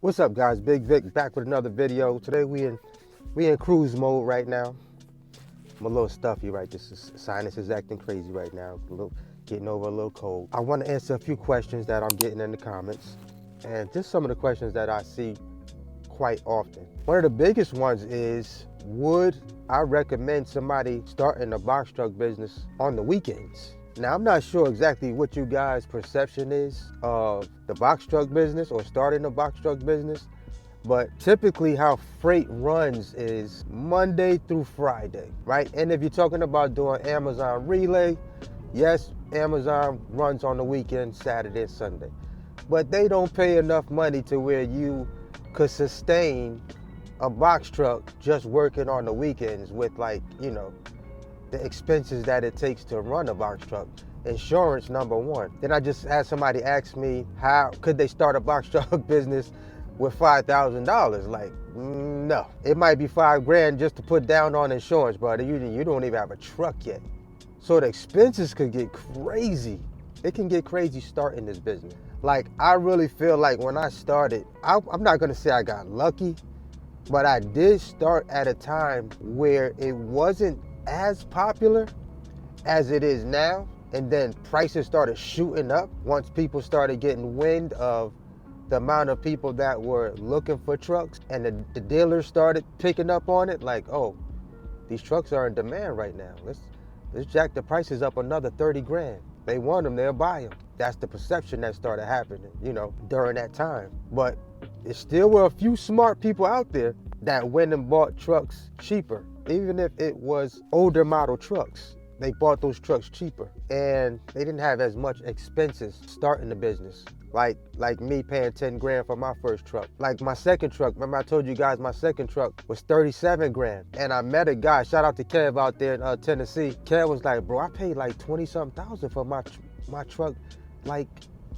What's up, guys? Bigg Vic back with another video. Today we in cruise mode right now. I'm a little stuffy, right? Sinus is acting crazy right now. Getting over a little cold. I want to answer a few questions that I'm getting in the comments, and just some of the questions that I see quite often. One of the biggest ones is, would I recommend somebody starting a box truck business on the weekends? Now, I'm not sure exactly what you guys' perception is of the box truck business or starting a box truck business, but typically how freight runs is Monday through Friday, right? And if you're talking about doing Amazon relay, yes, Amazon runs on the weekend, Saturday and Sunday, but they don't pay enough money to where you could sustain a box truck just working on the weekends with, like, the expenses that it takes to run a box truck. Insurance, number one. Then I just had somebody ask me, how could they start a box truck business with $5,000? Like, no. It might be $5,000 just to put down on insurance, but you don't even have a truck yet. So the expenses could get crazy. It can get crazy starting this business. Like, I really feel like when I started, I'm not gonna say I got lucky, but I did start at a time where it wasn't as popular as it is now, and then prices started shooting up once people started getting wind of the amount of people that were looking for trucks, and the dealers started picking up on it, like, oh, these trucks are in demand right now. Let's jack the prices up another 30 grand. They want them, they'll buy them. That's the perception that started happening, during that time. But there still were a few smart people out there that went and bought trucks cheaper. Even if it was older model trucks, they bought those trucks cheaper, and they didn't have as much expenses starting the business. Like me paying 10 grand for my first truck. Like my second truck, remember I told you guys my second truck was 37 grand. And I met a guy, shout out to Kev out there in Tennessee. Kev was like, bro, I paid like 20-something thousand for my truck, like,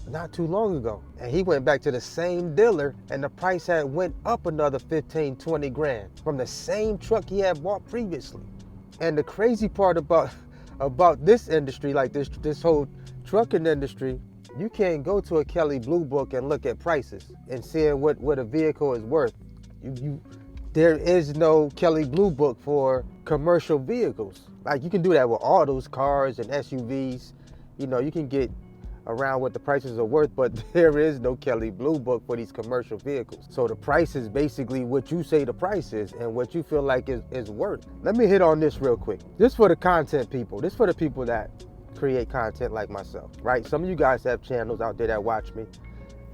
not too long ago. And he went back to the same dealer, and the price had went up another 15, 20 grand from the same truck he had bought previously. And the crazy part about this industry, like this whole trucking industry, you can't go to a Kelley Blue Book and look at prices and seeing what a vehicle is worth. There is no Kelley Blue Book for commercial vehicles. Like, you can do that with autos, cars, and SUVs. You can get around what the prices are worth, but there is no Kelley Blue Book for these commercial vehicles. So the price is basically what you say the price is and what you feel like is worth. Let me hit on this real quick. This for the content people. This for the people that create content like myself, right? Some of you guys have channels out there that watch me,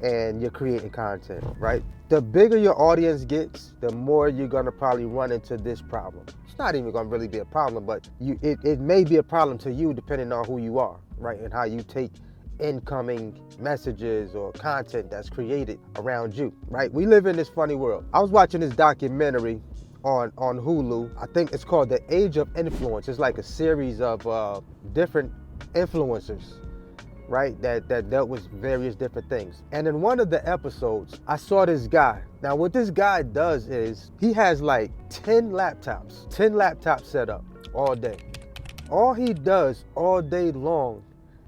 and you're creating content, right? The bigger your audience gets, the more you're gonna probably run into this problem. It's not even gonna really be a problem, but it may be a problem to you depending on who you are, right? And how you take incoming messages or content that's created around you, right? We live in this funny world. I was watching this documentary on Hulu. I think it's called The Age of Influence. It's like a series of different influencers, right, that dealt with various different things. And in one of the episodes, I saw this guy. Now, what this guy does is he has like 10 laptops set up all day. All he does all day long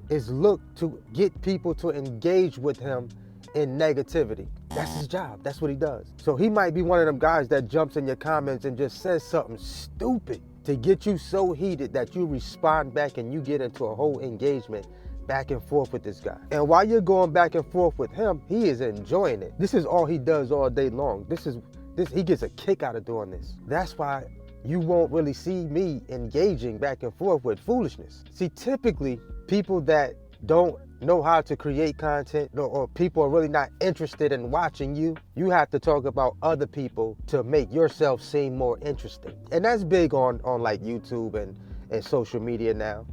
is look to get people to engage with him in negativity. That's his job. That's what he does. So he might be one of them guys that jumps in your comments and just says something stupid to get you so heated that you respond back and you get into a whole engagement back and forth with this guy. And while you're going back and forth with him, he is enjoying it. This is all he does all day long. He gets a kick out of doing this. That's why you won't really see me engaging back and forth with foolishness. See, typically, people that don't know how to create content, or people are really not interested in watching you, you have to talk about other people to make yourself seem more interesting. And that's big on like YouTube and social media now.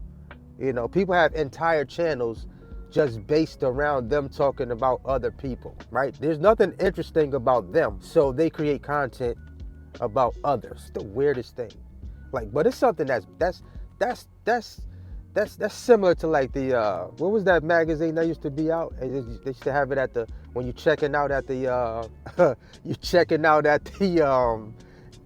People have entire channels just based around them talking about other people, right? There's nothing interesting about them, so they create content about others. The weirdest thing. Like, but it's something that's similar to like the what was that magazine that used to be out? They used to have it at when you're checking out at the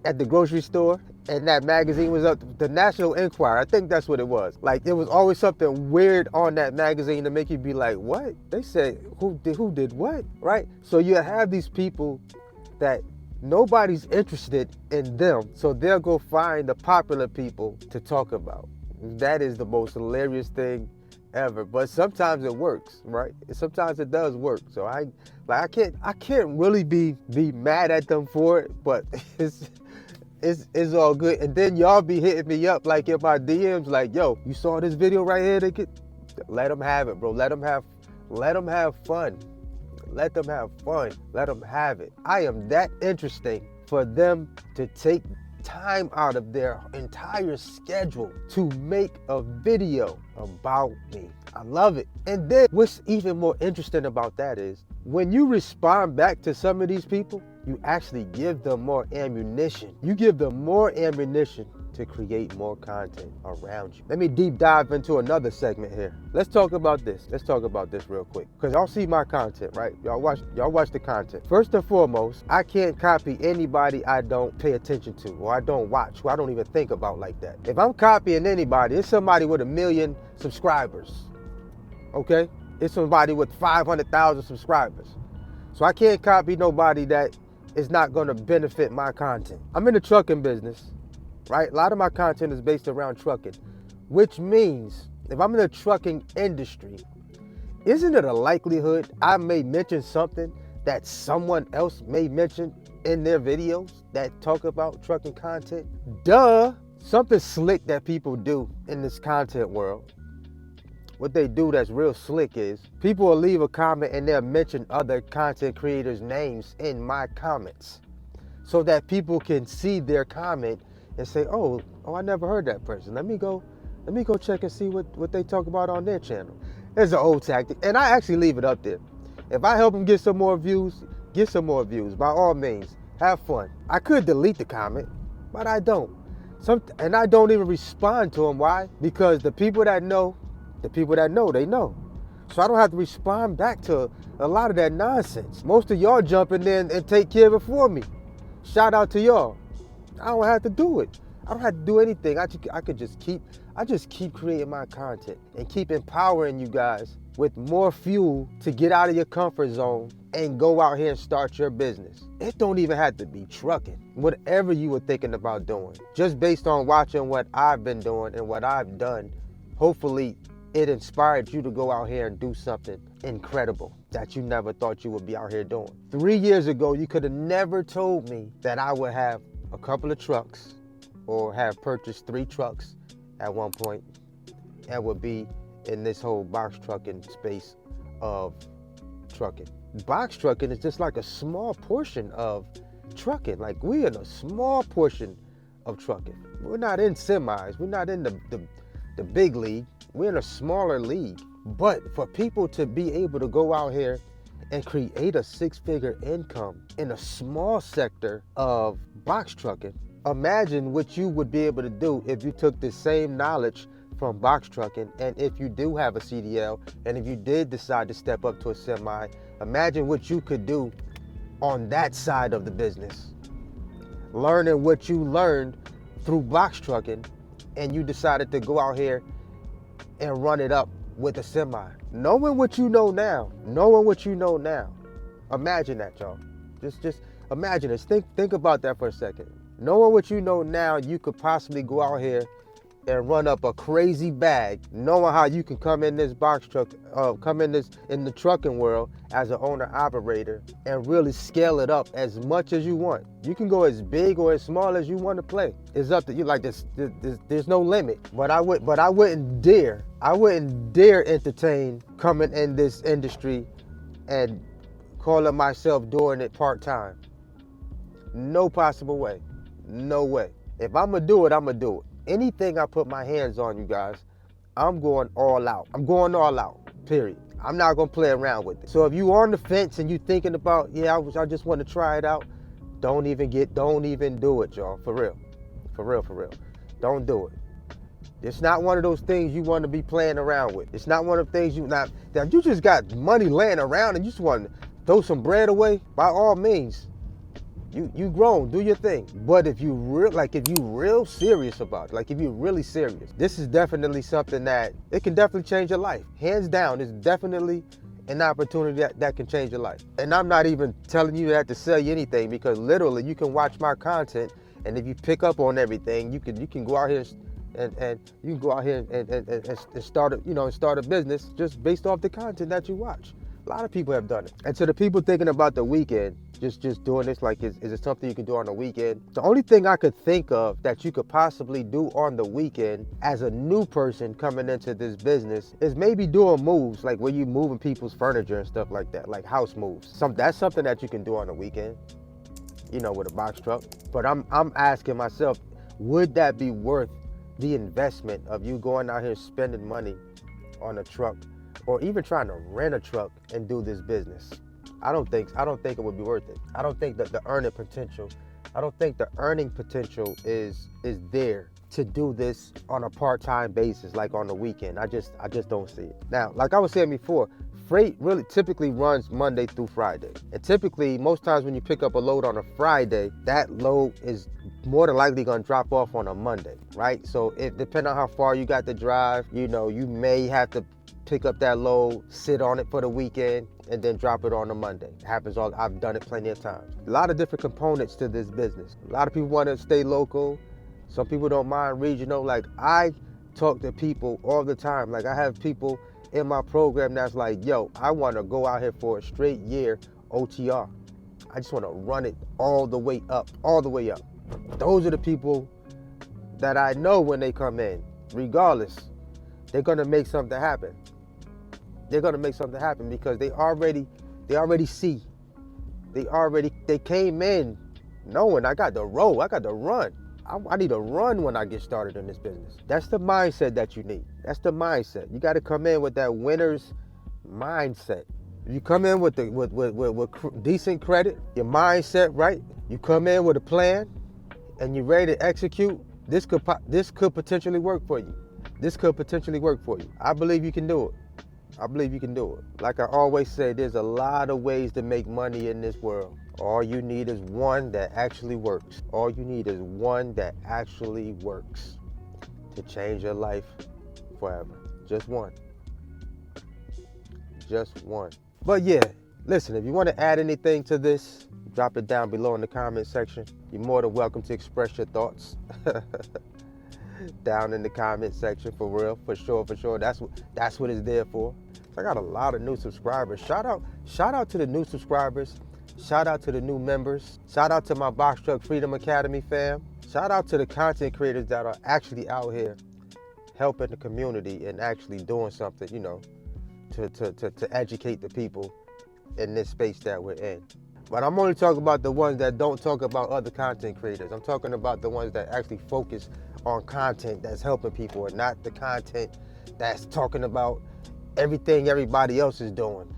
at the grocery store and that magazine was up, the National Enquirer, I think that's what it was. Like, there was always something weird on that magazine to make you be like, what? They said, who did what, right? So you have these people that nobody's interested in them, so they'll go find the popular people to talk about. That is the most hilarious thing ever. But sometimes it works, right? Sometimes it does work. So I can't really be mad at them for it, but it's all good. And then y'all be hitting me up like in my DMs, like, yo, you saw this video right here? Let them have it, bro. Let them have fun. Let them have fun. Let them have it. I am that interesting for them to take time out of their entire schedule to make a video about me. I love it. And then what's even more interesting about that is when you respond back to some of these people, you actually give them more ammunition. You give them more ammunition to create more content around you. Let me deep dive into another segment here. Let's talk about this. Let's talk about this real quick. Because y'all see my content, right? Y'all watch the content. First and foremost, I can't copy anybody I don't pay attention to, or I don't watch, or I don't even think about like that. If I'm copying anybody, it's somebody with 1 million subscribers. Okay? It's somebody with 500,000 subscribers. So I can't copy nobody that is not gonna benefit my content. I'm in the trucking business, right? A lot of my content is based around trucking, which means if I'm in the trucking industry, isn't it a likelihood I may mention something that someone else may mention in their videos that talk about trucking content? Duh. Something slick that people do in this content world. What they do that's real slick is people will leave a comment and they'll mention other content creators' names in my comments so that people can see their comment and say, oh, I never heard that person. Let me go check and see what they talk about on their channel. It's an old tactic, and I actually leave it up there. If I help them get some more views, get some more views. By all means, have fun. I could delete the comment, but I don't. And I don't even respond to them. Why? Because the people that know, they know. So I don't have to respond back to a lot of that nonsense. Most of y'all jump in there and take care of it for me. Shout out to y'all. I don't have to do it. I don't have to do anything. I just keep creating my content and keep empowering you guys with more fuel to get out of your comfort zone and go out here and start your business. It don't even have to be trucking. Whatever you were thinking about doing, just based on watching what I've been doing and what I've done, hopefully it inspired you to go out here and do something incredible that you never thought you would be out here doing. 3 years ago, you could have never told me that I would have a couple of trucks or have purchased 3 trucks at one point and would be in this whole box trucking space of trucking. Box trucking is just like a small portion of trucking. Like, we're in a small portion of trucking. We're not in semis. We're not in the big league. We're in a smaller league. But for people to be able to go out here and create a 6-figure income in a small sector of box trucking, imagine what you would be able to do if you took the same knowledge from box trucking, and if you do have a CDL, and if you did decide to step up to a semi, imagine what you could do on that side of the business. Learning what you learned through box trucking, and you decided to go out here and run it up with a semi. Knowing what you know now, imagine that, y'all. Just imagine this. Think about that for a second. Knowing what you know now, you could possibly go out here and run up a crazy bag, knowing how you can come in this box truck, in the trucking world as an owner operator and really scale it up as much as you want. You can go as big or as small as you want to play. It's up to you. Like there's no limit. But I wouldn't dare entertain coming in this industry and calling myself doing it part-time. No possible way. No way. If I'm gonna do it, I'm gonna do it. Anything I put my hands on, you guys, I'm going all out. I'm going all out, period. I'm not gonna play around with it. So if you on the fence and you thinking about, I just want to try it out, don't even do it, y'all. For real. Don't do it. It's not one of those things you want to be playing around with. It's not one of the things that you just got money laying around and you just want to throw some bread away. By all means, You grown, do your thing. But if you real serious about it, like if you're really serious, this is definitely something that it can definitely change your life. Hands down, it's definitely an opportunity that can change your life. And I'm not even telling you that to sell you anything, because literally you can watch my content, and if you pick up on everything, you can go out here and you can go out here and start a business just based off the content that you watch. A lot of people have done it. And to the people thinking about the weekend, just doing this, like, is it something you can do on the weekend? The only thing I could think of that you could possibly do on the weekend as a new person coming into this business is maybe doing moves, like where you moving people's furniture and stuff like that, like house moves. That's something that you can do on the weekend, with a box truck. But I'm asking myself, would that be worth the investment of you going out here spending money on a truck, or even trying to rent a truck and do this business? I don't think it would be worth it. I don't think that the earning potential is there to do this on a part-time basis, like on the weekend. I just don't see it. Now, like I was saying before, freight really typically runs Monday through Friday. And typically, most times when you pick up a load on a Friday, that load is more than likely gonna drop off on a Monday, right? So depending on how far you got to drive, you may have to pick up that load, sit on it for the weekend, and then drop it on a Monday. I've done it plenty of times. A lot of different components to this business. A lot of people want to stay local. Some people don't mind regional. Like, I talk to people all the time. Like, I have people in my program that's like, yo, I want to go out here for a straight year OTR. I just want to run it all the way up. Those are the people that I know when they come in, regardless, they're going to make something happen. They're going to make something happen because they already see. They came in knowing I got to roll, I got to run. I need to run when I get started in this business. That's the mindset that you need. That's the mindset. You got to come in with that winner's mindset. You come in with decent credit, your mindset right. You come in with a plan, and you're ready to execute. This could potentially work for you. I believe you can do it. Like I always say, there's a lot of ways to make money in this world. All you need is one that actually works. To change your life forever. Just one. But yeah, listen, if you want to add anything to this, drop it down below in the comment section. You're more than welcome to express your thoughts. Down in the comment section, for real, for sure. That's what it's there for. I got a lot of new subscribers. Shout out to the new subscribers. Shout out to the new members. Shout out to my Box Truck Freedom Academy fam. Shout out to the content creators that are actually out here helping the community and actually doing something, to educate the people in this space that we're in. But I'm only talking about the ones that don't talk about other content creators. I'm talking about the ones that actually focus on content that's helping people, and not the content that's talking about everything everybody else is doing.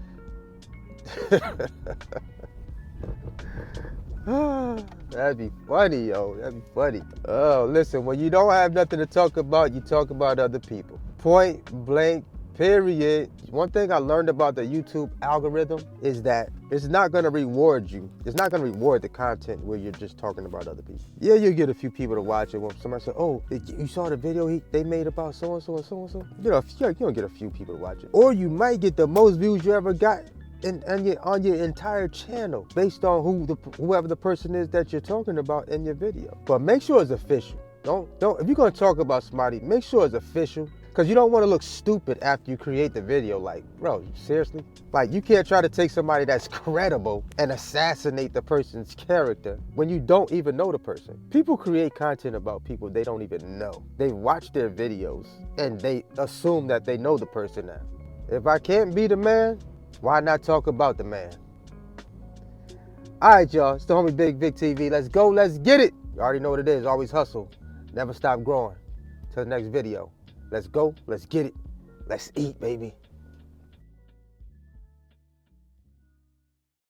That'd be funny, yo. That'd be funny. Oh, listen, when you don't have nothing to talk about, you talk about other people. Point blank, period. One thing I learned about the YouTube algorithm is that it's not going to reward you. It's not going to reward the content where you're just talking about other people. Yeah, you'll get a few people to watch it. When somebody says, oh, you saw the video they made about so-and-so and so-and-so? You don't get a few people to watch it. Or you might get the most views you ever got on your entire channel based on whoever the person is that you're talking about in your video. But make sure it's official. Don't if you're going to talk about somebody, make sure it's official. Because you don't want to look stupid after you create the video. Like, bro, seriously? Like, you can't try to take somebody that's credible and assassinate the person's character when you don't even know the person. People create content about people they don't even know. They watch their videos and they assume that they know the person now. If I can't be the man, why not talk about the man? All right, y'all. It's the homie Bigg Vic TV. Let's go. Let's get it. You already know what it is. Always hustle. Never stop growing. Till the next video. Let's go, let's get it, let's eat, baby.